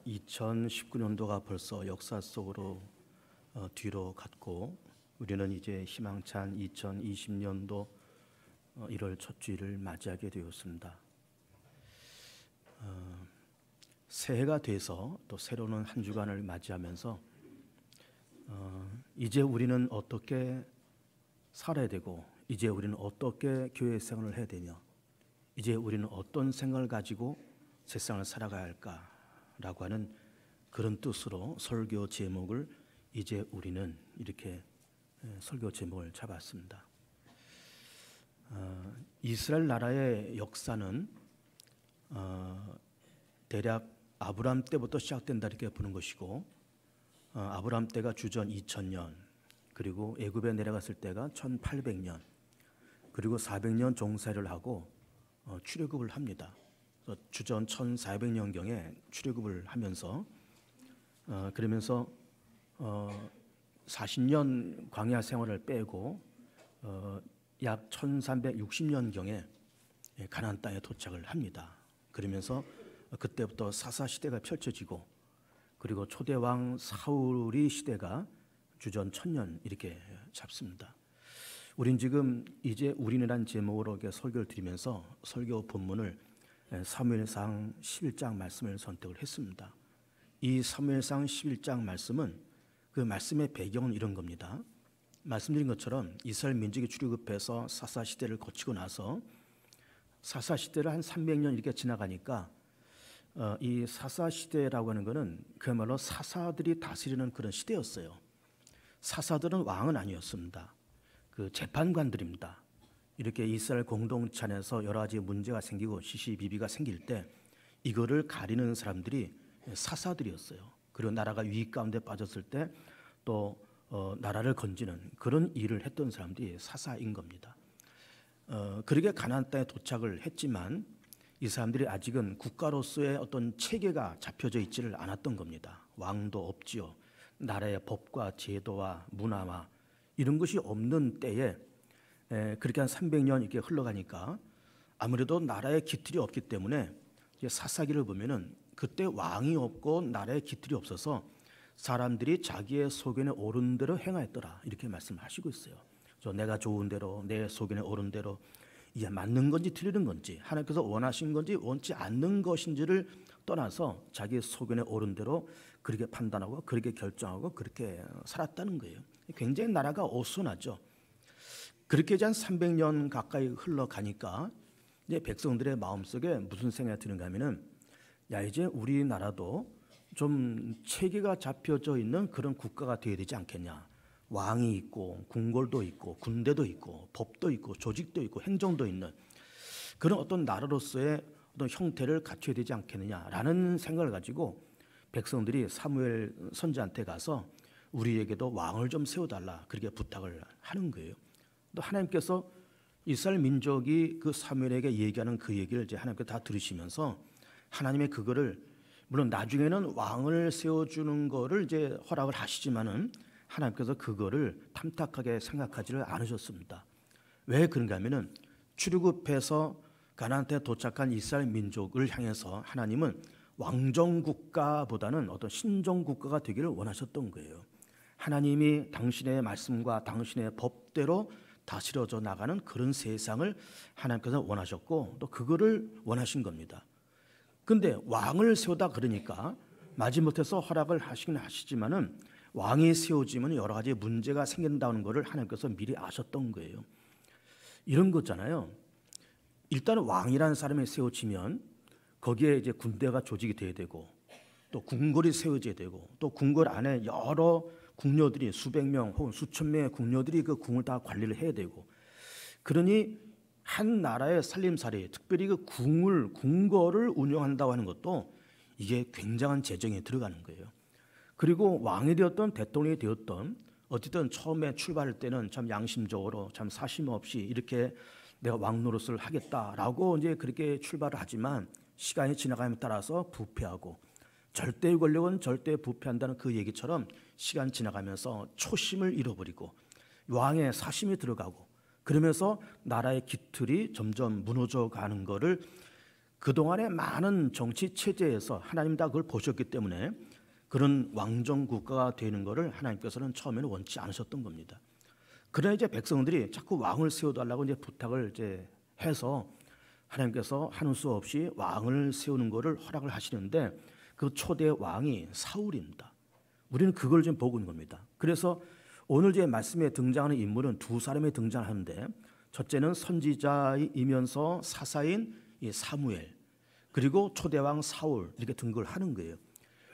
2019년도가 벌써 역사 속으로 뒤로 갔고, 우리는 이제 희망찬 2020년도 1월 첫 주일을 맞이하게 되었습니다. 새해가 돼서 또 새로운 한 주간을 맞이하면서 이제 우리는 어떻게 살아야 되고, 이제 우리는 어떻게 교회 생활을 해야 되냐, 이제 우리는 어떤 생각을 가지고 세상을 살아가야 할까라고 하는 그런 뜻으로 설교 제목을 이제 우리는 이렇게 설교 제목을 잡았습니다. 이스라엘 나라의 역사는 대략 아브라함 때부터 시작된다 이렇게 보는 것이고, 아브라함 때가 주전 2000년, 그리고 애굽에 내려갔을 때가 1800년, 그리고 400년 종살이를 하고 출애굽을 합니다. 주전 1400년경에 출애굽을 하면서 그러면서 40년 광야 생활을 빼고 약 1360년경에 가나안 땅에 도착을 합니다. 그러면서 그때부터 사사 시대가 펼쳐지고, 그리고 초대왕 사울이 시대가 주전 1000년 이렇게 잡습니다. 우린 지금 이제 우리는 제목으로 이렇게 설교를 드리면서 설교 본문을 사무엘상 11장 말씀을 선택을 했습니다. 이 사무엘상 11장 말씀은 그 말씀의 배경은 이런 겁니다. 말씀드린 것처럼 이스라엘 민족이 출애굽해서 사사 시대를 거치고 나서 사사 시대를 한 300년 이렇게 지나가니까 이 사사 시대라고 하는 것은 그야말로 사사들이 다스리는 그런 시대였어요. 사사들은 왕은 아니었습니다. 그 재판관들입니다. 이렇게 이스라엘 공동체 안에서 여러 가지 문제가 생기고 시시비비가 생길 때 이거를 가리는 사람들이 사사들이었어요. 그리고 나라가 위기 가운데 빠졌을 때 또 나라를 건지는 그런 일을 했던 사람들이 사사인 겁니다. 그렇게 가나안 땅에 도착을 했지만 이 사람들이 아직은 국가로서의 어떤 체계가 잡혀져 있지를 않았던 겁니다. 왕도 없지요. 나라의 법과 제도와 문화와 이런 것이 없는 때에 그렇게 한 300년 이렇게 흘러가니까 아무래도 나라의 기틀이 없기 때문에 사사기를 보면은 그때 왕이 없고 나라의 기틀이 없어서 사람들이 자기의 소견에 오른 대로 행하였더라 이렇게 말씀하시고 있어요. 내가 좋은 대로, 내 소견에 오른 대로 이게 맞는 건지 틀리는 건지, 하나님께서 원하신 건지 원치 않는 것인지를 떠나서 자기의 소견에 오른 대로 그렇게 판단하고 그렇게 결정하고 그렇게 살았다는 거예요. 굉장히 나라가 어수선하죠. 그렇게 이제 한 300년 가까이 흘러가니까 이제 백성들의 마음속에 무슨 생각이 드는가 하면은, 야, 이제 우리나라도 좀 체계가 잡혀져 있는 그런 국가가 되어야 되지 않겠냐. 왕이 있고 궁궐도 있고 군대도 있고 법도 있고 조직도 있고 행정도 있는 그런 어떤 나라로서의 어떤 형태를 갖춰야 되지 않겠느냐라는 생각을 가지고 백성들이 사무엘 선지자한테 가서 우리에게도 왕을 좀 세워달라 그렇게 부탁을 하는 거예요. 또 하나님께서 이스라엘 민족이 그 사무엘에게 얘기하는 그 얘기를 이제 하나님께서 다 들으시면서 하나님의 그거를, 물론 나중에는 왕을 세워주는 거를 이제 허락을 하시지만은 하나님께서 그거를 탐탁하게 생각하지를 않으셨습니다. 왜 그런가 하면은 출애굽해서 가나안에 도착한 이스라엘 민족을 향해서 하나님은 왕정 국가보다는 어떤 신정 국가가 되기를 원하셨던 거예요. 하나님이 당신의 말씀과 당신의 법대로 다스려져 나가는 그런 세상을 하나님께서 원하셨고 또 그거를 원하신 겁니다. 근데 왕을 세우다 그러니까 마지못해서 허락을 하시긴 하시지만은 왕이 세워지면 여러 가지 문제가 생긴다는 것을 하나님께서 미리 아셨던 거예요. 이런 거잖아요. 일단 왕이라는 사람이 세워지면 거기에 이제 군대가 조직이 돼야 되고 또 궁궐이 세워져야 되고 또 궁궐 안에 여러 궁녀들이 수백 명 혹은 수천 명의 궁녀들이 그 궁을 다 관리를 해야 되고, 그러니 한 나라의 살림살이, 특별히 그 궁궐을 운영한다고 하는 것도 이게 굉장한 재정이 들어가는 거예요. 그리고 왕이 되었던 대통령이 되었던 어쨌든 처음에 출발할 때는 참 양심적으로 참 사심 없이 이렇게 내가 왕 노릇을 하겠다라고 이제 그렇게 출발을 하지만 시간이 지나감에 따라서 부패하고, 절대의 권력은 절대 부패한다는 그 얘기처럼 시간 지나가면서 초심을 잃어버리고 왕의 사심이 들어가고, 그러면서 나라의 기틀이 점점 무너져 가는 거를 그동안의 많은 정치 체제에서 하나님 다 그걸 보셨기 때문에 그런 왕정 국가가 되는 것을 하나님께서는 처음에는 원치 않으셨던 겁니다. 그러나 이제 백성들이 자꾸 왕을 세워달라고 이제 부탁을 이제 해서 하나님께서 하는 수 없이 왕을 세우는 것을 허락을 하시는데 그 초대 왕이 사울입니다. 우리는 그걸 좀 보고 있는 겁니다. 그래서 오늘 제 말씀에 등장하는 인물은 두 사람이 등장하는데 첫째는 선지자이면서 사사인 이 사무엘, 그리고 초대왕 사울 이렇게 등극을 하는 거예요.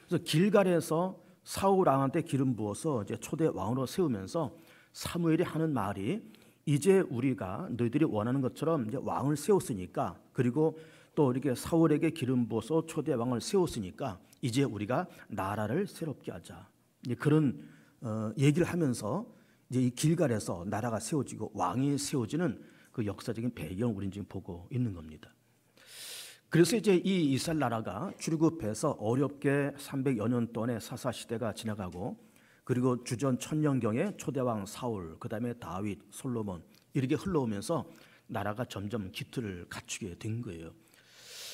그래서 길갈에서 사울 왕한테 기름 부어서 이제 초대 왕으로 세우면서 사무엘이 하는 말이 이제 우리가 너희들이 원하는 것처럼 이제 왕을 세웠으니까, 그리고 또 이렇게 사울에게 기름 부어서 초대 왕을 세웠으니까 이제 우리가 나라를 새롭게 하자. 이제 그런 얘기를 하면서 이제 이 길갈에서 나라가 세워지고 왕이 세워지는 그 역사적인 배경을 우리는 지금 보고 있는 겁니다. 그래서 이제 이 이스라엘 나라가 출애굽해서 어렵게 300여 년 동안의 사사 시대가 지나가고, 그리고 주전 1000년경에 초대왕 사울, 그다음에 다윗, 솔로몬 이렇게 흘러오면서 나라가 점점 기틀을 갖추게 된 거예요.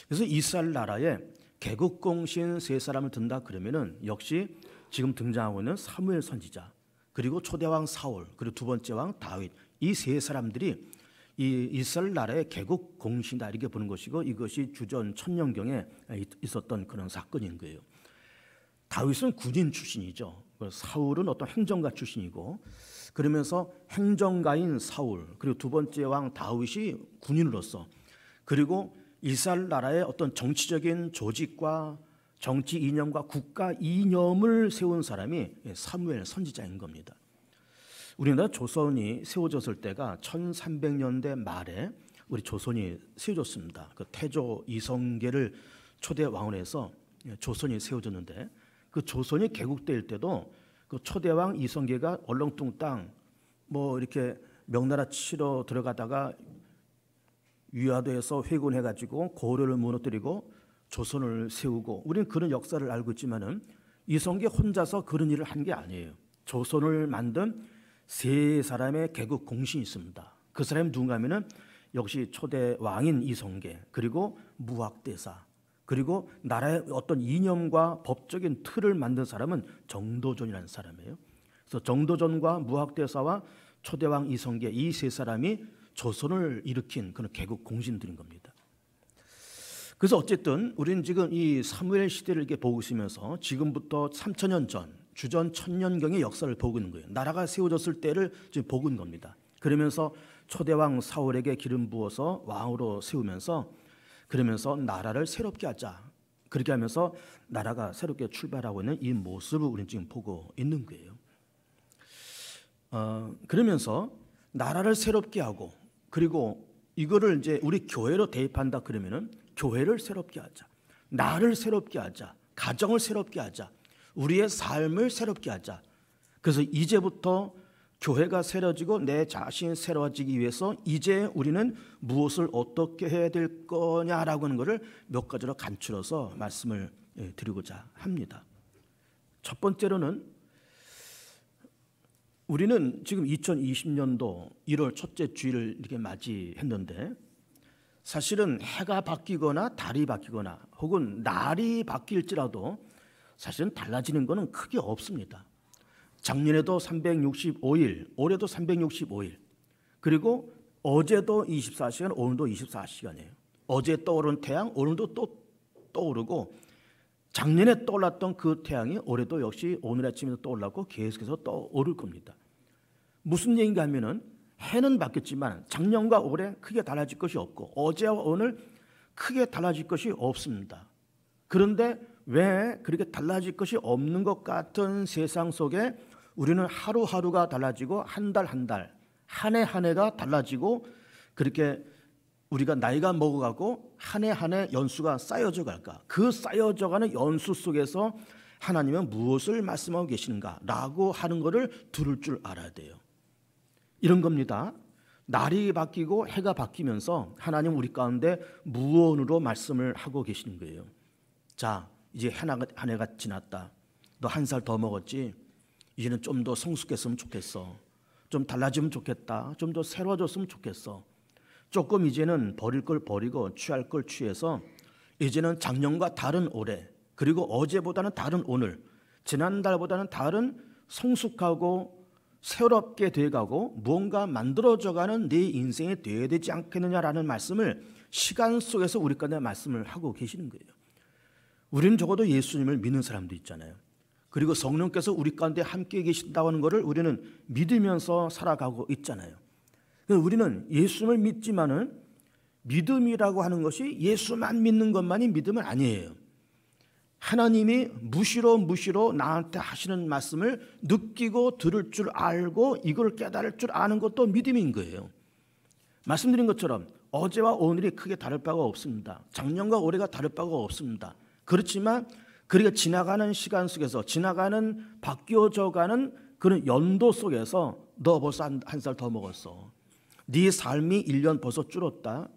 그래서 이스라엘 나라에 개국공신 세 사람을 든다 그러면은 역시 지금 등장하고 있는 사무엘 선지자, 그리고 초대왕 사울, 그리고 두 번째 왕 다윗, 이 세 사람들이 이 이스라엘 나라의 개국 공신이다 이렇게 보는 것이고, 이것이 주전 1000년경에 있었던 그런 사건인 거예요. 다윗은 군인 출신이죠. 사울은 어떤 행정가 출신이고, 그러면서 행정가인 사울, 그리고 두 번째 왕 다윗이 군인으로서, 그리고 이스라엘 나라의 어떤 정치적인 조직과 정치 이념과 국가 이념을 세운 사람이 사무엘 선지자인 겁니다. 우리나라 조선이 세워졌을 때가 1300년대 말에 우리 조선이 세워졌습니다. 그 태조 이성계를 초대 왕으로 해서 조선이 세워졌는데, 그 조선이 개국될 때도 그 초대왕 이성계가 얼렁뚱땅 뭐 이렇게 명나라 치러 들어가다가 위화도에서 회군해가지고 고려를 무너뜨리고 조선을 세우고, 우리는 그런 역사를 알고 있지만은 이성계 혼자서 그런 일을 한 게 아니에요. 조선을 만든 세 사람의 개국 공신이 있습니다. 그 사람이 누군가 하면은 역시 초대 왕인 이성계, 그리고 무학대사, 그리고 나라의 어떤 이념과 법적인 틀을 만든 사람은 정도전이라는 사람이에요. 그래서 정도전과 무학대사와 초대왕 이성계, 이 세 사람이 조선을 일으킨 그런 개국 공신들인 겁니다. 그래서 어쨌든 우리는 지금 이 사무엘 시대를 이렇게 보고 있으면서 지금부터 3000년 전, 주전 1000년경의 역사를 보고 있는 거예요. 나라가 세워졌을 때를 지금 보고 있는 겁니다. 그러면서 초대왕 사울에게 기름 부어서 왕으로 세우면서, 그러면서 나라를 새롭게 하자, 그렇게 하면서 나라가 새롭게 출발하고 있는 이 모습을 우리는 지금 보고 있는 거예요. 그러면서 나라를 새롭게 하고, 그리고 이거를 이제 우리 교회로 대입한다 그러면은 교회를 새롭게 하자, 나를 새롭게 하자, 가정을 새롭게 하자, 우리의 삶을 새롭게 하자. 그래서 이제부터 교회가 새로워지고 내 자신이 새로워지기 위해서 이제 우리는 무엇을 어떻게 해야 될 거냐라고 하는 것을 몇 가지로 간추려서 말씀을 드리고자 합니다. 첫 번째로는 우리는 지금 2020년도 1월 첫째 주일을 이렇게 맞이했는데, 사실은 해가 바뀌거나 달이 바뀌거나 혹은 날이 바뀔지라도 사실은 달라지는 것은 크게 없습니다. 작년에도 365일, 올해도 365일, 그리고 어제도 24시간, 오늘도 24시간이에요. 어제 떠오른 태양, 오늘도 또 떠오르고, 작년에 떠올랐던 그 태양이 올해도 역시 오늘 아침에도 떠올랐고 계속해서 떠오를 겁니다. 무슨 얘기인가 하면은 해는 바뀌었지만 작년과 올해 크게 달라질 것이 없고 어제와 오늘 크게 달라질 것이 없습니다. 그런데 왜 그렇게 달라질 것이 없는 것 같은 세상 속에 우리는 하루하루가 달라지고 한 달 한 달, 한 해 한 해가 달라지고, 그렇게 우리가 나이가 먹어가고 한 해 한 해 연수가 쌓여져 갈까? 그 쌓여져가는 연수 속에서 하나님은 무엇을 말씀하고 계시는가라고 하는 것을 들을 줄 알아야 돼요. 이런 겁니다. 날이 바뀌고 해가 바뀌면서 하나님 우리 가운데 무언으로 말씀을 하고 계시는 거예요. 자, 이제 한 해가 지났다. 너 한 살 더 먹었지? 이제는 좀 더 성숙했으면 좋겠어. 좀 달라지면 좋겠다. 좀 더 새로워졌으면 좋겠어. 조금 이제는 버릴 걸 버리고 취할 걸 취해서 이제는 작년과 다른 올해, 그리고 어제보다는 다른 오늘, 지난달보다는 다른 성숙하고 새롭게 돼가고 무언가 만들어져가는 네 인생이 되어야 되지 않겠느냐라는 말씀을 시간 속에서 우리 가운데 말씀을 하고 계시는 거예요. 우리는 적어도 예수님을 믿는 사람도 있잖아요. 그리고 성령께서 우리 가운데 함께 계신다고 하는 것을 우리는 믿으면서 살아가고 있잖아요. 우리는 예수님을 믿지만은 믿음이라고 하는 것이 예수만 믿는 것만이 믿음은 아니에요. 하나님이 무시로 나한테 하시는 말씀을 느끼고 들을 줄 알고 이걸 깨달을 줄 아는 것도 믿음인 거예요. 말씀드린 것처럼 어제와 오늘이 크게 다를 바가 없습니다. 작년과 올해가 다를 바가 없습니다. 그렇지만 그리고 지나가는 시간 속에서 지나가는 바뀌어져가는 그런 연도 속에서 너 벌써 한 살 더 먹었어. 네 삶이 1년 벌써 줄었다.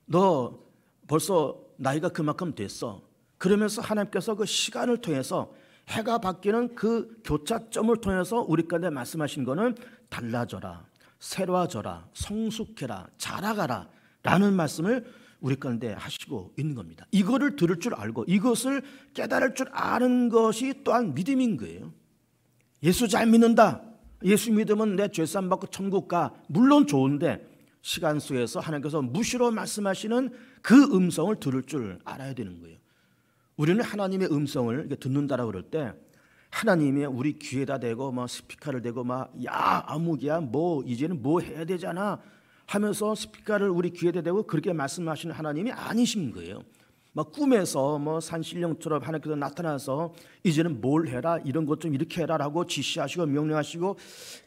너 벌써 나이가 그만큼 됐어. 그러면서 하나님께서 그 시간을 통해서 해가 바뀌는 그 교차점을 통해서 우리 가운데 말씀하신 거는 달라져라, 새로워져라, 성숙해라, 자라가라 라는 말씀을 우리 가운데 하시고 있는 겁니다. 이거를 들을 줄 알고 이것을 깨달을 줄 아는 것이 또한 믿음인 거예요. 예수 잘 믿는다. 예수 믿으면 내 죄산 받고 천국 가. 물론 좋은데 시간 속에서 하나님께서 무시로 말씀하시는 그 음성을 들을 줄 알아야 되는 거예요. 우리는 하나님의 음성을 듣는다라고 그럴 때 하나님이 우리 귀에다 대고 막 스피커를 대고 막 야 아무개야 뭐 이제는 뭐 해야 되잖아 하면서 스피커를 우리 귀에다 대고 그렇게 말씀하시는 하나님이 아니신 거예요. 막 꿈에서 뭐 산신령처럼 하나님께서 나타나서 이제는 뭘 해라 이런 것 좀 이렇게 해라라고 지시하시고 명령하시고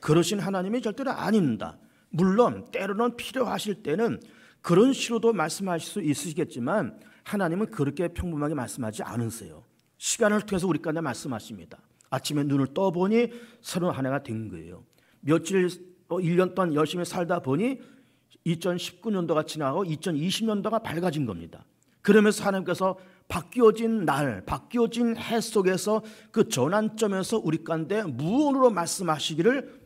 그러신 하나님이 절대로 아닙니다. 물론 때로는 필요하실 때는 그런 식으로도 말씀하실 수 있으시겠지만 하나님은 그렇게 평범하게 말씀하지 않으세요. 시간을 통해서 우리 가운데 말씀하십니다. 아침에 눈을 떠보니 새로운 한 해가 된 거예요. 며칠 1년 동안 열심히 살다 보니 2019년도가 지나고 2020년도가 밝아진 겁니다. 그러면서 하나님께서 바뀌어진 날, 바뀌어진 해 속에서 그 전환점에서 우리 가운데 무언으로 말씀하시기를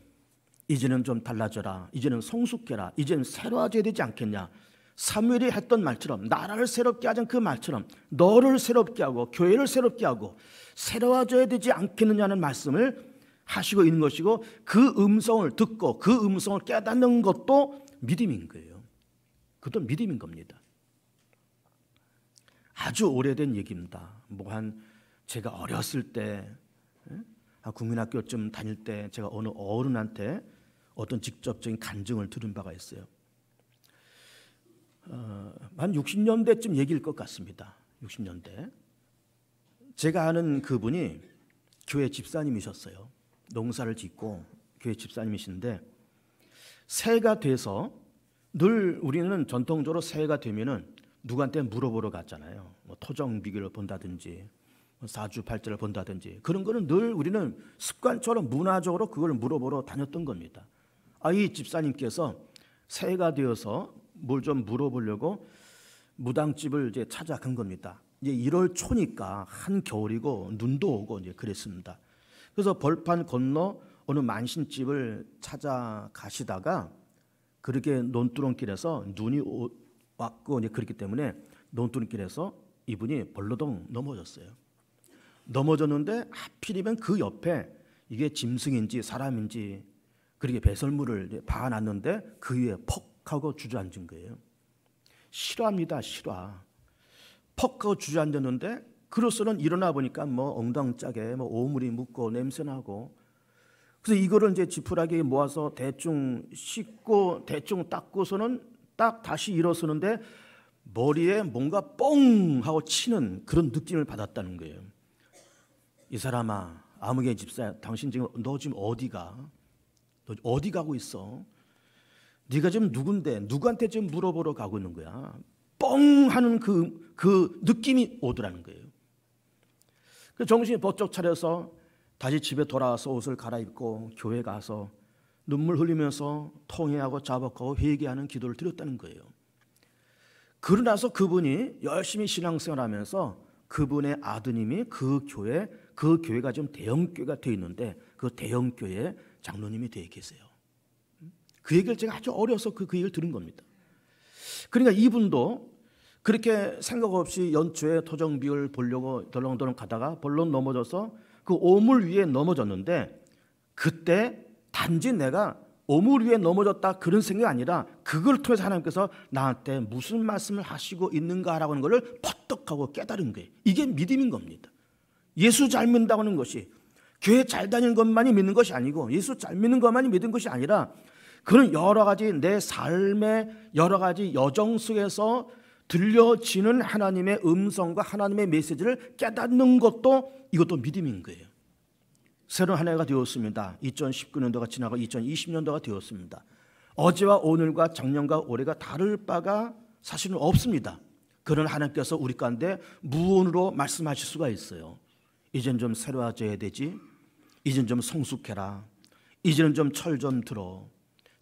이제는 좀 달라져라, 이제는 성숙해라, 이제는 새로워져야 되지 않겠냐. 사무엘이 했던 말처럼 나라를 새롭게 하자는 그 말처럼 너를 새롭게 하고 교회를 새롭게 하고 새로워져야 되지 않겠느냐는 말씀을 하시고 있는 것이고 그 음성을 듣고 그 음성을 깨닫는 것도 믿음인 거예요. 그것도 믿음인 겁니다. 아주 오래된 얘기입니다. 제가 어렸을 때 국민학교쯤 다닐 때 제가 어느 어른한테 어떤 직접적인 간증을 들은 바가 있어요. 한 60년대쯤 얘기일 것 같습니다. 60년대. 제가 아는 그분이 교회 집사님이셨어요. 농사를 짓고 교회 집사님이신데 새해가 돼서 늘 우리는 전통적으로 새해가 되면은 누구한테 물어보러 갔잖아요. 뭐 토정비결을 본다든지 사주팔자를 본다든지 그런 거는 늘 우리는 습관처럼 문화적으로 그걸 물어보러 다녔던 겁니다. 이 집사님께서 새해가 되어서 뭘 좀 물어보려고 무당집을 이제 찾아간 겁니다. 이제 1월 초니까 한겨울이고 눈도 오고 이제 그랬습니다. 그래서 벌판 건너 어느 만신집을 찾아가시다가 그렇게 논두렁길에서 눈이 왔고 이제 그렇기 때문에 논두렁길에서 이분이 벌러덩 넘어졌어요. 넘어졌는데 하필이면 그 옆에 이게 짐승인지 사람인지 그렇게 배설물을 봐놨는데 그 위에 퍽 하고 주저앉은 거예요. 실화입니다. 실화. 퍽 하고 주저앉았는데 그로서는 일어나 보니까 뭐 엉덩짝에 뭐 오물이 묻고 냄새나고 그래서 이거를 이제 지푸라기에 모아서 대충 씻고 대충 닦고서는 딱 다시 일어서는데 머리에 뭔가 뻥 하고 치는 그런 느낌을 받았다는 거예요. 이 사람아, 아무개 집사야, 당신 지금 너 지금 어디가? 너 어디 가고 있어? 네가 지금 누군데 누구한테 지금 물어보러 가고 있는 거야? 뻥 하는 그 느낌이 오더라는 거예요. 그 정신이 번쩍 차려서 다시 집에 돌아와서 옷을 갈아입고 교회 가서 눈물 흘리면서 통회하고 자복하고 회개하는 기도를 드렸다는 거예요. 그러고 나서 그분이 열심히 신앙생활하면서 그분의 아드님이 그 교회가 좀 대형교회가 되어 있는데 그 대형교회 장로님이 되어 계세요. 그 얘기를 제가 아주 어려서 그 얘기를 들은 겁니다. 그러니까 이분도 그렇게 생각 없이 연초에 토종비를 보려고 덜렁덜렁 가다가 벌렁 넘어져서 그 오물 위에 넘어졌는데, 그때 단지 내가 오물 위에 넘어졌다 그런 생각이 아니라 그걸 통해서 하나님께서 나한테 무슨 말씀을 하시고 있는가라고 하는 것을 퍼뜩하고 깨달은 거예요. 이게 믿음인 겁니다. 예수 잘 믿는다고 하는 것이 교회 잘 다니는 것만이 믿는 것이 아니고, 예수 잘 믿는 것만이 믿는 것이 아니라, 그는 여러 가지 내 삶의 여러 가지 여정 속에서 들려지는 하나님의 음성과 하나님의 메시지를 깨닫는 것도, 이것도 믿음인 거예요. 새로운 한 해가 되었습니다. 2019년도가 지나고 2020년도가 되었습니다. 어제와 오늘과 작년과 올해가 다를 바가 사실은 없습니다. 그런 하나님께서 우리 가운데 무언으로 말씀하실 수가 있어요. 이젠 좀 새로워져야 되지, 이젠 좀 성숙해라, 이제는 좀 철 좀 들어,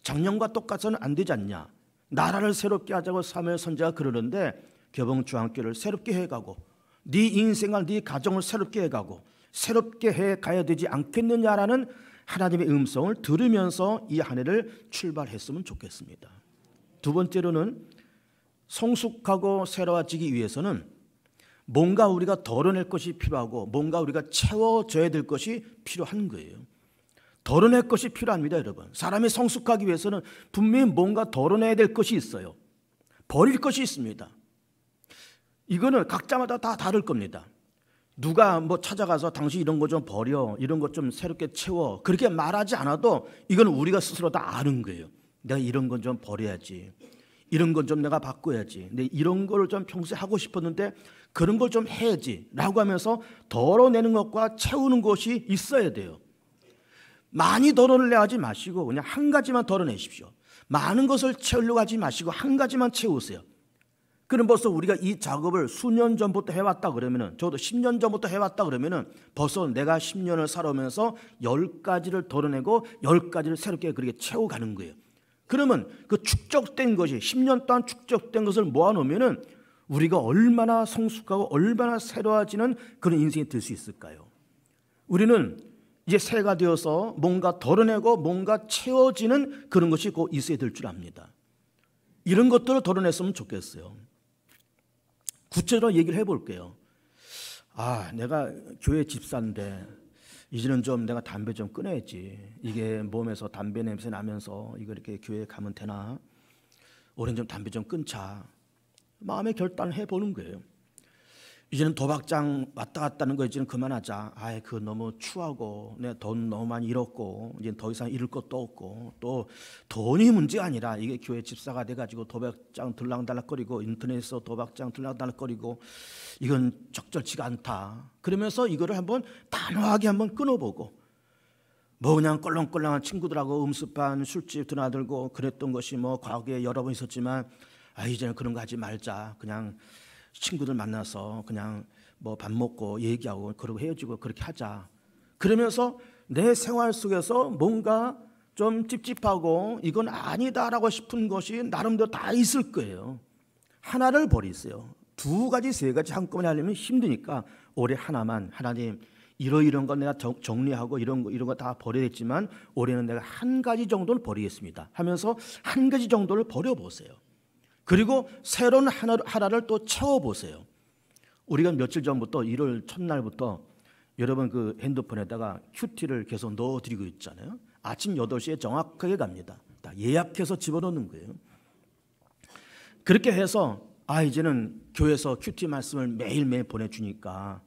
작년과 똑같아서는 안 되지 않냐, 나라를 새롭게 하자고 사무엘 선지자가 그러는데, 교봉중앙교를 새롭게 해가고 네 인생과 네 가정을 새롭게 해가고 새롭게 해가야 되지 않겠느냐라는 하나님의 음성을 들으면서 이 한 해를 출발했으면 좋겠습니다. 두 번째로는, 성숙하고 새로워지기 위해서는 뭔가 우리가 덜어낼 것이 필요하고 뭔가 우리가 채워져야 될 것이 필요한 거예요. 덜어낼 것이 필요합니다, 여러분. 사람이 성숙하기 위해서는 분명히 뭔가 덜어내야 될 것이 있어요. 버릴 것이 있습니다. 이거는 각자마다 다 다를 겁니다. 누가 뭐 찾아가서 당신 이런 거 좀 버려, 이런 것 좀 새롭게 채워, 그렇게 말하지 않아도 이건 우리가 스스로 다 아는 거예요. 내가 이런 건 좀 버려야지, 이런 건 좀 내가 바꿔야지, 근데 이런 거를 좀 평소에 하고 싶었는데 그런 걸 좀 해야지 라고 하면서 덜어내는 것과 채우는 것이 있어야 돼요. 많이 덜어내려 하지 마시고 그냥 한 가지만 덜어내십시오. 많은 것을 채우려고 하지 마시고 한 가지만 채우세요. 그럼 벌써 우리가 이 작업을 수년 전부터 해왔다 그러면은, 저도 10년 전부터 해왔다 그러면은 벌써 내가 10년을 살아오면서 10가지를 덜어내고 10가지를 새롭게 그렇게 채워가는 거예요. 그러면 그 축적된 것이 10년 동안 축적된 것을 모아놓으면은 우리가 얼마나 성숙하고 얼마나 새로워지는 그런 인생이 될 수 있을까요? 우리는 이제 새가 되어서 뭔가 덜어내고 뭔가 채워지는 그런 것이 꼭 있어야 될 줄 압니다. 이런 것들을 덜어냈으면 좋겠어요. 구체적으로 얘기를 해볼게요. 내가 교회 집사인데 이제는 좀 내가 담배 좀 끊어야지. 이게 몸에서 담배 냄새 나면서 이거 이렇게 교회에 가면 되나? 올해는 좀 담배 좀 끊자. 마음의 결단을 해보는 거예요. 이제는 도박장 왔다 갔다 하는 거 이제는 그만하자. 그거 너무 추하고 내가 돈 너무 많이 잃었고 이제 더 이상 잃을 것도 없고, 또 돈이 문제가 아니라 이게 교회 집사가 돼가지고 도박장 들락달락거리고 인터넷에서 도박장 들락달락거리고 이건 적절치가 않다. 그러면서 이거를 한번 단호하게 한번 끊어보고, 뭐 그냥 껄렁껄렁한 친구들하고 음습한 술집 드나들고 그랬던 것이 뭐 과거에 여러 번 있었지만 이제는 그런 거 하지 말자. 그냥 친구들 만나서 그냥 뭐 밥 먹고 얘기하고 그러고 헤어지고 그렇게 하자. 그러면서 내 생활 속에서 뭔가 좀 찝찝하고 이건 아니다라고 싶은 것이 나름대로 다 있을 거예요. 하나를 버리세요. 두 가지, 세 가지 한꺼번에 하려면 힘드니까 올해 하나만, 하나님 이런 건 내가 정리하고 이런 거 다 버려야겠지만 올해는 내가 한 가지 정도를 버리겠습니다 하면서 한 가지 정도를 버려보세요. 그리고 새로운 하나를 또 채워보세요. 우리가 며칠 전부터 1월 첫날부터 여러분 그 핸드폰에다가 큐티를 계속 넣어드리고 있잖아요. 아침 8시에 정확하게 갑니다. 다 예약해서 집어넣는 거예요. 그렇게 해서 이제는 교회에서 큐티 말씀을 매일매일 보내주니까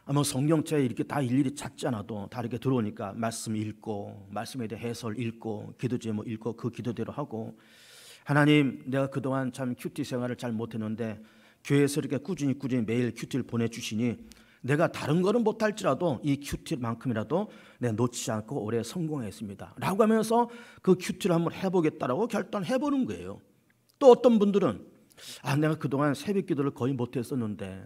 아마 성경책에 이렇게 다 일일이 찾지 않아도 다 이렇게 들어오니까 말씀 읽고 말씀에 대해 해설 읽고 기도 제목 읽고 그 기도대로 하고, 하나님 내가 그동안 참 큐티 생활을 잘 못했는데 교회에서 이렇게 꾸준히 매일 큐티를 보내주시니 내가 다른 거는 못할지라도 이 큐티만큼이라도 내가 놓치지 않고 올해 성공했습니다 라고 하면서 그 큐티를 한번 해보겠다라고 결단해보는 거예요. 또 어떤 분들은 내가 그동안 새벽 기도를 거의 못했었는데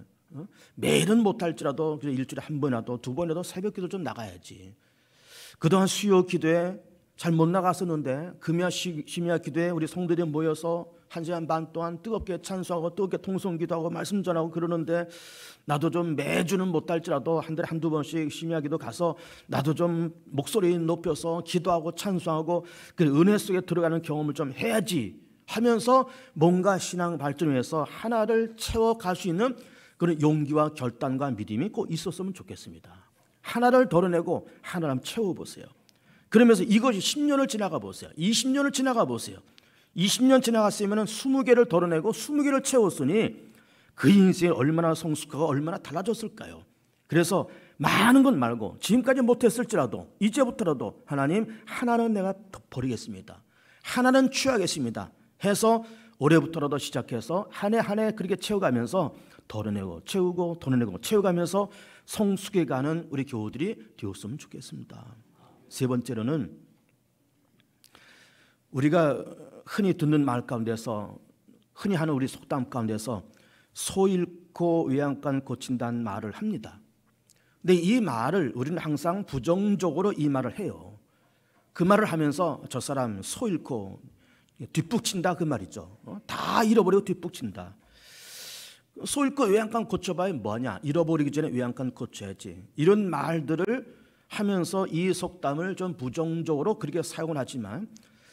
매일은 못할지라도 일주일에 한 번이라도 두 번이라도 새벽 기도 좀 나가야지. 그동안 수요 기도에 잘 못 나갔었는데 금야 심야 기도에 우리 성도들이 모여서 1시간 반 동안 뜨겁게 찬송하고 뜨겁게 통성기도하고 말씀 전하고 그러는데 나도 좀 매주는 못할지라도 한 달에 한두 번씩 심야 기도 가서 나도 좀 목소리 높여서 기도하고 찬송하고 그 은혜 속에 들어가는 경험을 좀 해야지 하면서 뭔가 신앙 발전을 위해서 하나를 채워갈 수 있는 그런 용기와 결단과 믿음이 꼭 있었으면 좋겠습니다. 하나를 덜어내고 하나를 한번 채워보세요. 그러면서 이것이 10년을 지나가 보세요. 20년을 지나가 보세요. 20년 지나갔으면 20개를 덜어내고 20개를 채웠으니 그 인생이 얼마나 성숙하고 얼마나 달라졌을까요? 그래서 많은 건 말고 지금까지 못했을지라도 이제부터라도 하나님 하나는 내가 버리겠습니다. 하나는 취하겠습니다. 해서 올해부터라도 시작해서 한 해 한 해 그렇게 채워가면서 덜어내고 채우고 덜어내고 채워가면서 성숙해가는 우리 교우들이 되었으면 좋겠습니다. 세 번째로는 우리가 흔히 듣는 말 가운데서 흔히 하는 우리 속담 가운데서 소 잃고 외양간 고친다는 말을 합니다. 근데 이 말을 우리는 항상 부정적으로 이 말을 해요. 그 말을 하면서 저 사람 소 잃고 뒷북친다 그 말이죠. 다 잃어버리고 뒷북친다. 소 잃고 외양간 고쳐봐야 뭐냐. 잃어버리기 전에 외양간 고쳐야지. 이런 말들을 하면서 이 속담을 좀 부정적으로 그렇게 사용을 하지만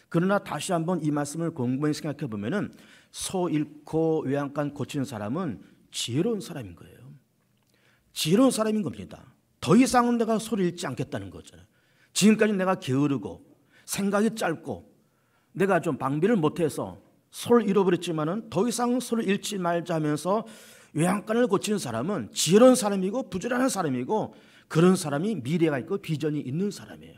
그러나 다시 한번 이 말씀을 곰곰이 생각해 보면은 소 잃고 외양간 고치는 사람은 지혜로운 사람인 거예요. 지혜로운 사람인 겁니다. 더 이상은 내가 소를 잃지 않겠다는 거잖아요. 지금까지 내가 게으르고 생각이 짧고 내가 좀 방비를 못해서 소를 잃어버렸지만은 더 이상 소를 잃지 말자 하면서 외양간을 고치는 사람은 지혜로운 사람이고 부지런한 사람이고 그런 사람이 미래가 있고 비전이 있는 사람이에요.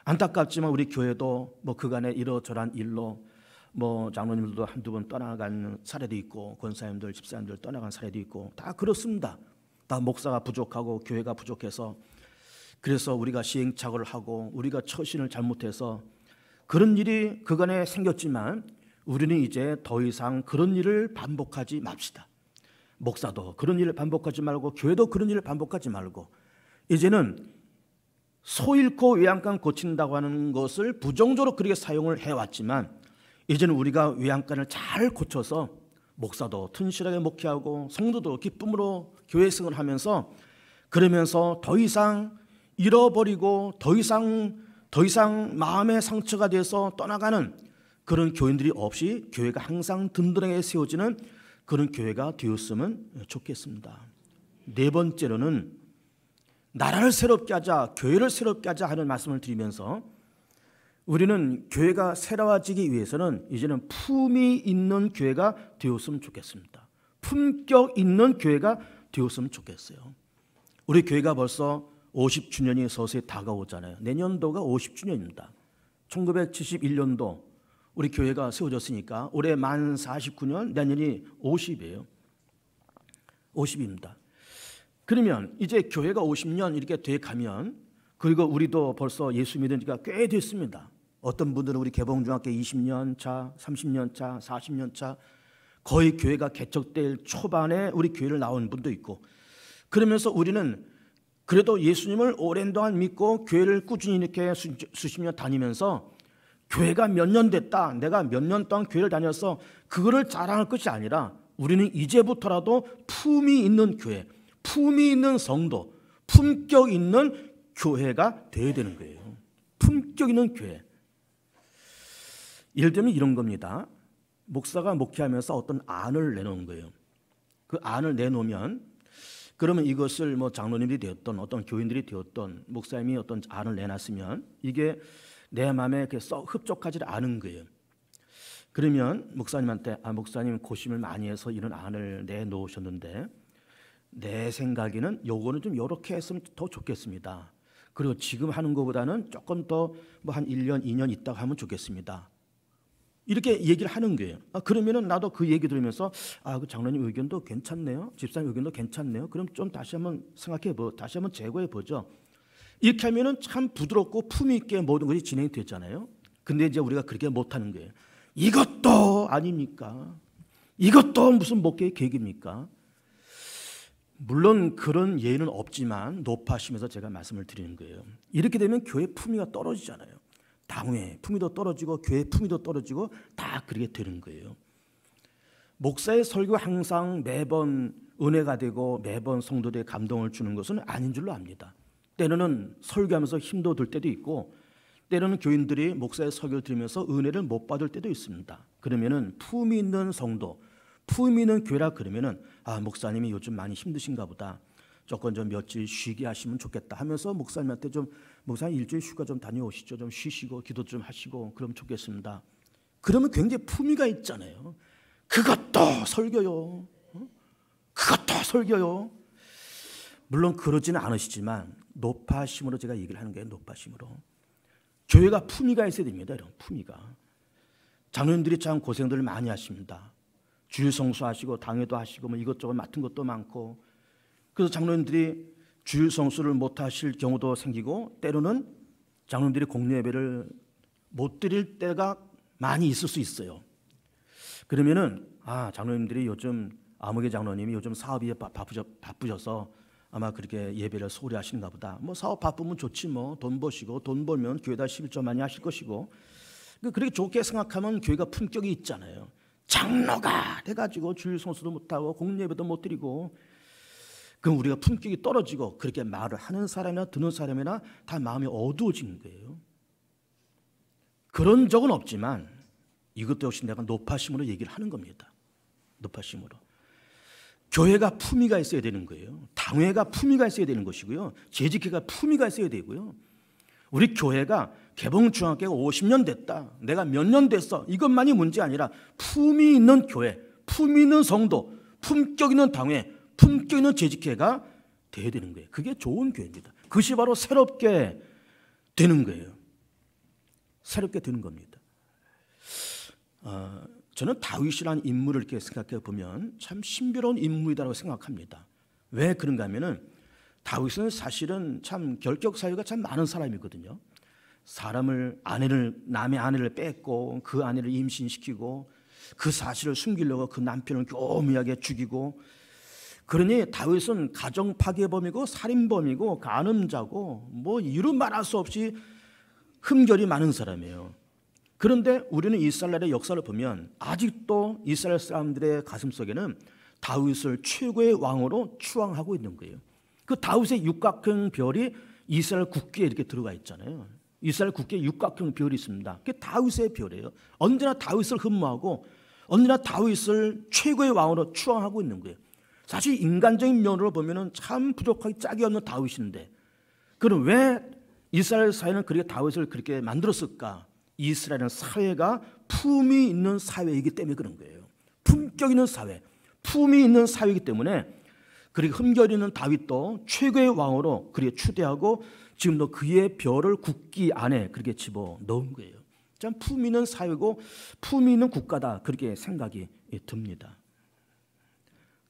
안타깝지만 우리 교회도 뭐 그간에 이러저러한 일로 뭐 장로님들도 한두 번 떠나간 사례도 있고 권사님들 집사님들 떠나간 사례도 있고 다 그렇습니다. 다 목사가 부족하고 교회가 부족해서 그래서 우리가 시행착오를 하고 우리가 처신을 잘못해서 그런 일이 그간에 생겼지만 우리는 이제 더 이상 그런 일을 반복하지 맙시다. 목사도 그런 일을 반복하지 말고 교회도 그런 일을 반복하지 말고 이제는 소 잃고 외양간 고친다고 하는 것을 부정적으로 그렇게 사용을 해왔지만 이제는 우리가 외양간을 잘 고쳐서 목사도 튼실하게 목회하고 성도도 기쁨으로 교회 생활을 하면서 그러면서 더 이상 잃어버리고 더 이상 마음의 상처가 돼서 떠나가는 그런 교인들이 없이 교회가 항상 든든하게 세워지는 그런 교회가 되었으면 좋겠습니다. 네 번째로는 나라를 새롭게 하자, 교회를 새롭게 하자 하는 말씀을 드리면서 우리는 교회가 새로워지기 위해서는 이제는 품이 있는 교회가 되었으면 좋겠습니다. 품격 있는 교회가 되었으면 좋겠어요. 우리 교회가 벌써 50주년이 서서히 다가오잖아요. 내년도가 50주년입니다. 1971년도 우리 교회가 세워졌으니까 올해 만 49년, 내년이 50이에요. 50입니다. 그러면 이제 교회가 50년 이렇게 돼 가면 그리고 우리도 벌써 예수 믿은 지가 꽤 됐습니다. 어떤 분들은 우리 개봉중학교 20년 차, 30년 차, 40년 차 거의 교회가 개척될 초반에 우리 교회를 나온 분도 있고 그러면서 우리는 그래도 예수님을 오랜 동안 믿고 교회를 꾸준히 이렇게 수십 년 다니면서 교회가 몇 년 됐다, 내가 몇 년 동안 교회를 다녀서 그거를 자랑할 것이 아니라 우리는 이제부터라도 품이 있는 교회, 품이 있는 성도, 품격 있는 교회가 되어야 되는 거예요. 품격 있는 교회. 예를 들면 이런 겁니다. 목사가 목회하면서 어떤 안을 내놓은 거예요. 그 안을 내놓으면 그러면 이것을 뭐 장로님이 되었던 어떤 교인들이 되었던 목사님이 어떤 안을 내놨으면 이게 내 마음에 썩 흡족하지 않은 거예요. 그러면 목사님한테 목사님 고심을 많이 해서 이런 안을 내놓으셨는데 내 생각에는 요거는 좀 이렇게 했으면 더 좋겠습니다. 그리고 지금 하는 것보다는 조금 더 뭐 한 1년, 2년 있다가 하면 좋겠습니다. 이렇게 얘기를 하는 거예요. 그러면은 나도 그 얘기 들으면서 그 장로님 의견도 괜찮네요. 집사님 의견도 괜찮네요. 그럼 좀 다시 한번 다시 한번 재고해 보죠. 이렇게 하면은 참 부드럽고 품위 있게 모든 것이 진행이 됐잖아요. 근데 이제 우리가 그렇게 못하는 거예요. 이것도 아닙니까? 이것도 무슨 목회의 계획입니까? 물론 그런 예는 없지만 높아심에서 제가 말씀을 드리는 거예요. 이렇게 되면 교회 품위가 떨어지잖아요. 당회 품위도 떨어지고 교회 품위도 떨어지고 다 그렇게 되는 거예요. 목사의 설교가 항상 매번 은혜가 되고 매번 성도들의 감동을 주는 것은 아닌 줄로 압니다. 때로는 설교하면서 힘도 들 때도 있고 때로는 교인들이 목사의 설교를 들으면서 은혜를 못 받을 때도 있습니다. 그러면은 품이 있는 성도, 품이 있는 교회라 그러면은 목사님이 요즘 많이 힘드신가 보다. 조금 좀 며칠 쉬게 하시면 좋겠다 하면서 목사님한테 좀 목사님 일주일 휴가 좀 다녀오시죠. 좀 쉬시고 기도 좀 하시고 그러면 좋겠습니다. 그러면 굉장히 품위가 있잖아요. 그것도 설교요. 그것도 설교요. 물론 그러지는 않으시지만 높아심으로 제가 얘기를 하는 거예요. 높아심으로. 교회가 품위가 있어야 됩니다. 이런 품위가. 장로님들이 참 고생들을 많이 하십니다. 주일 성수하시고 당회도 하시고 뭐 이것저것 맡은 것도 많고, 그래서 장로님들이 주일 성수를 못 하실 경우도 생기고, 때로는 장로님들이 공례 예배를 못 드릴 때가 많이 있을 수 있어요. 그러면은 장로님들이 요즘 아무개 장로님이 요즘 사업이 바쁘셔서 아마 그렇게 예배를 소홀히 하시는가 보다. 뭐 사업 바쁘면 좋지 뭐. 돈 버시고 돈 벌면 교회다 11조 많이 하실 것이고. 그렇게 좋게 생각하면 교회가 품격이 있잖아요. 장로가 돼가지고 주일 성수도 못하고 공례 예배도 못 드리고, 그럼 우리가 품격이 떨어지고 그렇게 말을 하는 사람이나 듣는 사람이나 다 마음이 어두워지는 거예요. 그런 적은 없지만 이것도 역시 내가 높아심으로 얘기를 하는 겁니다. 높아심으로. 교회가 품위가 있어야 되는 거예요. 당회가 품위가 있어야 되는 것이고요. 재직회가 품위가 있어야 되고요. 우리 교회가 개봉중학교가 50년 됐다, 내가 몇 년 됐어, 이것만이 문제 아니라 품위 있는 교회, 품위 있는 성도, 품격 있는 당회, 품격 있는 재직회가 돼야 되는 거예요. 그게 좋은 교회입니다. 그것이 바로 새롭게 되는 거예요. 새롭게 되는 겁니다. 저는 다윗이라는 인물을 이렇게 생각해 보면 참 신비로운 인물이라고 생각합니다. 왜 그런가 하면은 다윗은 사실은 참 결격 사유가 참 많은 사람이거든요. 남의 아내를 뺏고 그 아내를 임신시키고 그 사실을 숨기려고 그 남편을 교묘하게 죽이고, 그러니 다윗은 가정 파괴범이고 살인범이고 간음자고 뭐 이루 말할 수 없이 흠결이 많은 사람이에요. 그런데 우리는 이스라엘의 역사를 보면 아직도 이스라엘 사람들의 가슴속에는 다윗을 최고의 왕으로 추앙하고 있는 거예요. 그 다윗의 육각형 별이 이스라엘 국기에 이렇게 들어가 있잖아요. 이스라엘 국기에 육각형 별이 있습니다. 그게 다윗의 별이에요. 언제나 다윗을 흠모하고 언제나 다윗을 최고의 왕으로 추앙하고 있는 거예요. 사실 인간적인 면으로 보면 참 부족하기 짝이 없는 다윗인데, 그럼 왜 이스라엘 사회는 그렇게 다윗을 그렇게 만들었을까? 이스라엘은 사회가 품이 있는 사회이기 때문에 그런 거예요. 품격 있는 사회, 품이 있는 사회이기 때문에 그렇게 흠결 있는 다윗도 최고의 왕으로 그렇게 추대하고 지금도 그의 별을 국기 안에 그렇게 집어 넣은 거예요. 참 품이 있는 사회고 품이 있는 국가다, 그렇게 생각이 듭니다.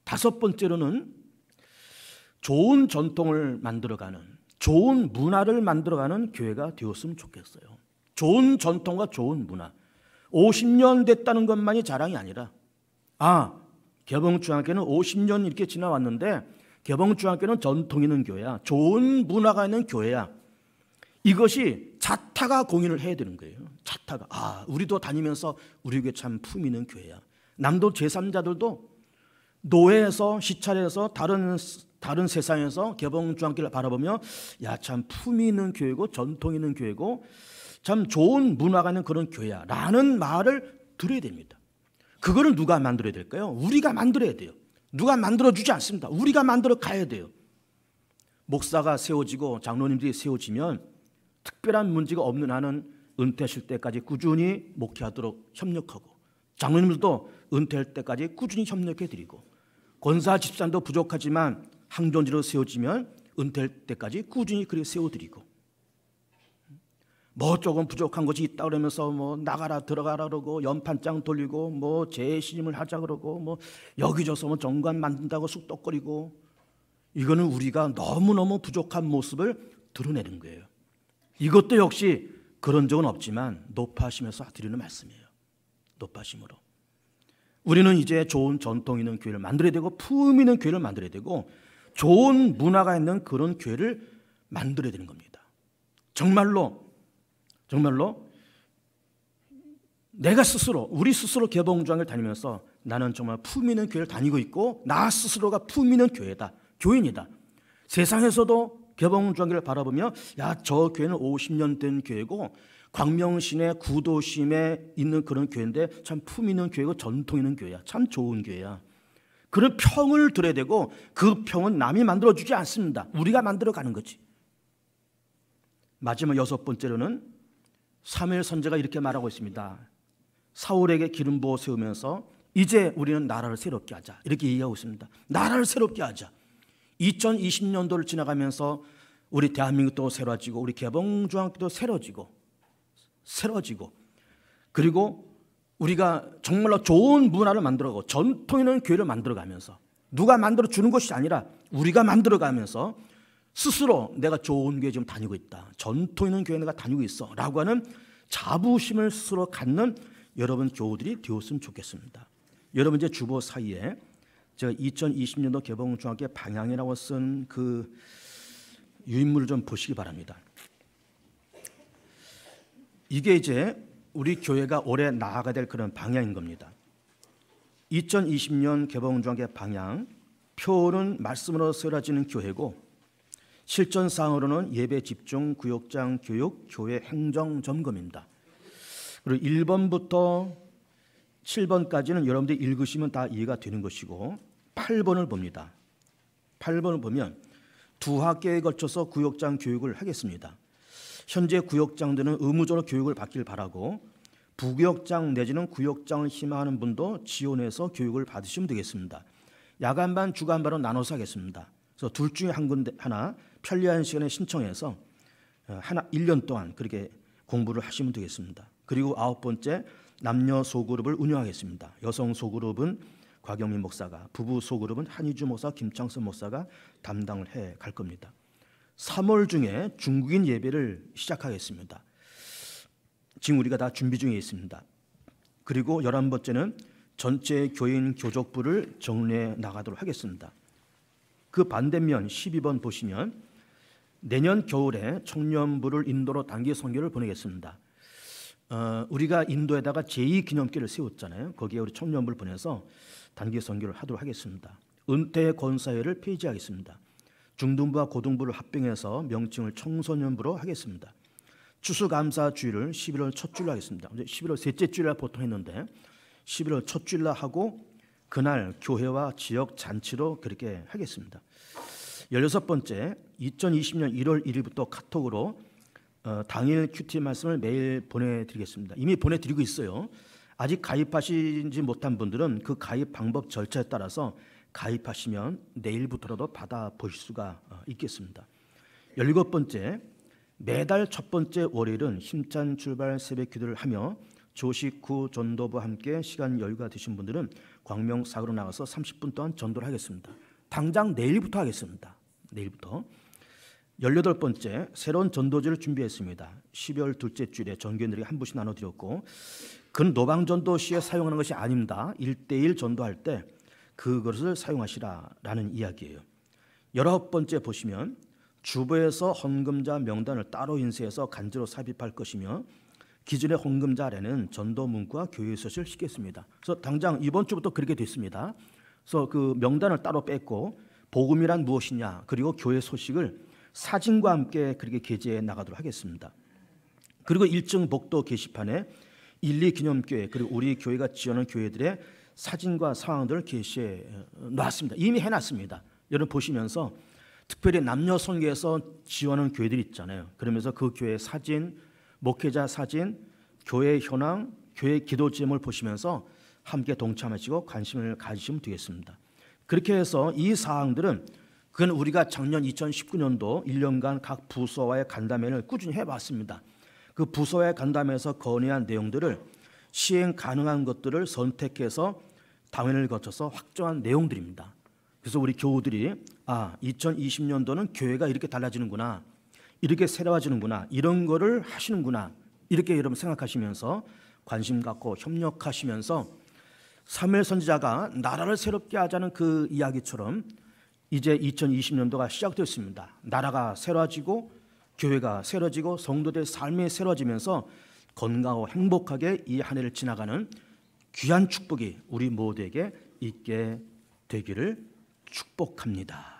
다섯 번째로는 좋은 전통을 만들어가는, 좋은 문화를 만들어가는 교회가 되었으면 좋겠어요. 좋은 전통과 좋은 문화. 50년 됐다는 것만이 자랑이 아니라, 개봉중학교는 50년 이렇게 지나왔는데 개봉중학교는 전통 있는 교회야, 좋은 문화가 있는 교회야, 이것이 자타가 공인을 해야 되는 거예요. 자타가 우리도 다니면서 우리 교회 참 품이 있는 교회야. 남도 제3자들도 노예에서 시찰에서 다른 세상에서 개봉중학교를 바라보며 참 품이 있는 교회고 전통 있는 교회고 참 좋은 문화가 있는 그런 교회야 라는 말을 들어야 됩니다. 그거를 누가 만들어야 될까요? 우리가 만들어야 돼요. 누가 만들어주지 않습니다. 우리가 만들어 가야 돼요. 목사가 세워지고 장로님들이 세워지면 특별한 문제가 없는 한은 은퇴하실 때까지 꾸준히 목회하도록 협력하고, 장로님들도 은퇴할 때까지 꾸준히 협력해드리고, 권사 집사님도 부족하지만 항존지로 세워지면 은퇴할 때까지 꾸준히 그렇게 세워드리고, 뭐 조금 부족한 것이 있다 그러면서 뭐 나가라 들어가라 그러고 연판장 돌리고 뭐 재심을 하자 그러고 뭐 여기저기서 뭐 정관 만든다고 쑥덕거리고, 이거는 우리가 너무너무 부족한 모습을 드러내는 거예요. 이것도 역시 그런 적은 없지만 높아심에서 드리는 말씀이에요. 높아심으로 우리는 이제 좋은 전통 있는 교회를 만들어야 되고 품 있는 교회를 만들어야 되고 좋은 문화가 있는 그런 교회를 만들어야 되는 겁니다. 정말로 내가 스스로, 우리 스스로 개봉중학교를 다니면서 나는 정말 품 있는 교회를 다니고 있고 나 스스로가 품 있는 교회다, 교인이다. 세상에서도 개봉주한교를 바라보며 야, 저 교회는 50년 된 교회고 광명시내 구도심에 있는 그런 교회인데 참 품 있는 교회고 전통 있는 교회야. 참 좋은 교회야. 그런 평을 들어야 되고 그 평은 남이 만들어주지 않습니다. 우리가 만들어가는 거지. 마지막 6번째로는 사무엘 선지자가 이렇게 말하고 있습니다. 사울에게 기름 부어 세우면서 이제 우리는 나라를 새롭게 하자, 이렇게 얘기하고 있습니다. 나라를 새롭게 하자. 2020년도를 지나가면서 우리 대한민국도 새로워지고 우리 개봉중학교도 새로워지고 그리고 우리가 정말로 좋은 문화를 만들어가고 전통 있는 교회를 만들어가면서 누가 만들어주는 것이 아니라 우리가 만들어가면서 스스로 내가 좋은 교회 지금 다니고 있다, 전통 있는 교회 내가 다니고 있어 라고 하는 자부심을 스스로 갖는 여러분 교우들이 되었으면 좋겠습니다. 여러분 이제 주보 사이에 제가 2020년도 개봉중학교 방향이라고 쓴 그 유인물을 좀 보시기 바랍니다. 이게 이제 우리 교회가 올해 나아가야 될 그런 방향인 겁니다. 2020년 개봉중학교 방향, 표는 말씀으로 세워지는 교회고 실전사항으로는 예배 집중, 구역장 교육, 교회 행정 점검입니다. 그리고 1번부터 7번까지는 여러분들이 읽으시면 다 이해가 되는 것이고 8번을 봅니다. 8번을 보면 두 학기에 걸쳐서 구역장 교육을 하겠습니다. 현재 구역장들은 의무적으로 교육을 받길 바라고 부구역장 내지는 구역장을 희망하는 분도 지원해서 교육을 받으시면 되겠습니다. 야간반, 주간반으로 나눠서 하겠습니다. 그래서 둘 중에 한 군데 하나 편리한 시간에 신청해서 1년 동안 그렇게 공부를 하시면 되겠습니다. 그리고 9번째, 남녀 소그룹을 운영하겠습니다. 여성 소그룹은 곽영민 목사가, 부부 소그룹은 한희주 목사, 김창선 목사가 담당을 해 갈 겁니다. 3월 중에 중국인 예배를 시작하겠습니다. 지금 우리가 다 준비 중에 있습니다. 그리고 11번째는 전체 교인 교족부를 정리해 나가도록 하겠습니다. 그 반대면 12번 보시면 내년 겨울에 청년부를 인도로 단기 선교를 보내겠습니다. 우리가 인도에다가 제2기념교를 세웠잖아요. 거기에 우리 청년부를 보내서 단기 선교를 하도록 하겠습니다. 은퇴 권사회를 폐지하겠습니다. 중등부와 고등부를 합병해서 명칭을 청소년부로 하겠습니다. 추수감사주일을 11월 첫 주일로 하겠습니다. 11월 셋째 주일날 보통 했는데 11월 첫 주일날 하고 그날 교회와 지역 잔치로 그렇게 하겠습니다. 16번째, 2020년 1월 1일부터 카톡으로 당일 큐티 말씀을 매일 보내드리겠습니다. 이미 보내드리고 있어요. 아직 가입하시지 못한 분들은 그 가입 방법 절차에 따라서 가입하시면 내일부터라도 받아보실 수가 있겠습니다. 17번째, 매달 첫 번째 월요일은 힘찬 출발 새벽 기도를 하며 조식 후 전도부와 함께 시간 여유가 되신 분들은 광명 사구로 나가서 30분 동안 전도를 하겠습니다. 당장 내일부터 하겠습니다. 내일부터. 18번째, 새로운 전도지를 준비했습니다. 12월 둘째 주일에 전교인들에게 한 분씩 나눠드렸고 그건 노방전도 시에 사용하는 것이 아닙니다. 1:1 전도할 때 그것을 사용하시라라는 이야기예요. 19번째 보시면 주보에서 헌금자 명단을 따로 인쇄해서 간제로 삽입할 것이며 기존의 헌금자 아래는 전도 문구와 교회 소식을 싣겠습니다. 그래서 당장 이번 주부터 그렇게 됐습니다. 그래서 그 명단을 따로 뺐고 복음이란 무엇이냐 그리고 교회 소식을 사진과 함께 그렇게 게재해 나가도록 하겠습니다. 그리고 1층 복도 게시판에 1,2기념교회 그리고 우리 교회가 지원하는 교회들의 사진과 상황들을 게시해 놨습니다. 이미 해놨습니다. 여러분 보시면서 특별히 남녀 선교에서 지원하는 교회들이 있잖아요. 그러면서 그 교회 사진, 목회자 사진, 교회 현황, 교회 기도 제목을 보시면서 함께 동참하시고 관심을 가지시면 되겠습니다. 그렇게 해서 이 사항들은 그건 우리가 작년 2019년도 1년간 각 부서와의 간담회를 꾸준히 해봤습니다. 그 부서와의 간담회에서 건의한 내용들을 시행 가능한 것들을 선택해서 당회를 거쳐서 확정한 내용들입니다. 그래서 우리 교우들이 2020년도는 교회가 이렇게 달라지는구나, 이렇게 새로워지는구나, 이런 거를 하시는구나 이렇게 여러분 생각하시면서 관심 갖고 협력하시면서 사무엘 선지자가 나라를 새롭게 하자는 그 이야기처럼 이제 2020년도가 시작됐습니다. 나라가 새로워지고 교회가 새로워지고 성도들의 삶이 새로워지면서 건강하고 행복하게 이 한 해를 지나가는 귀한 축복이 우리 모두에게 있게 되기를 축복합니다.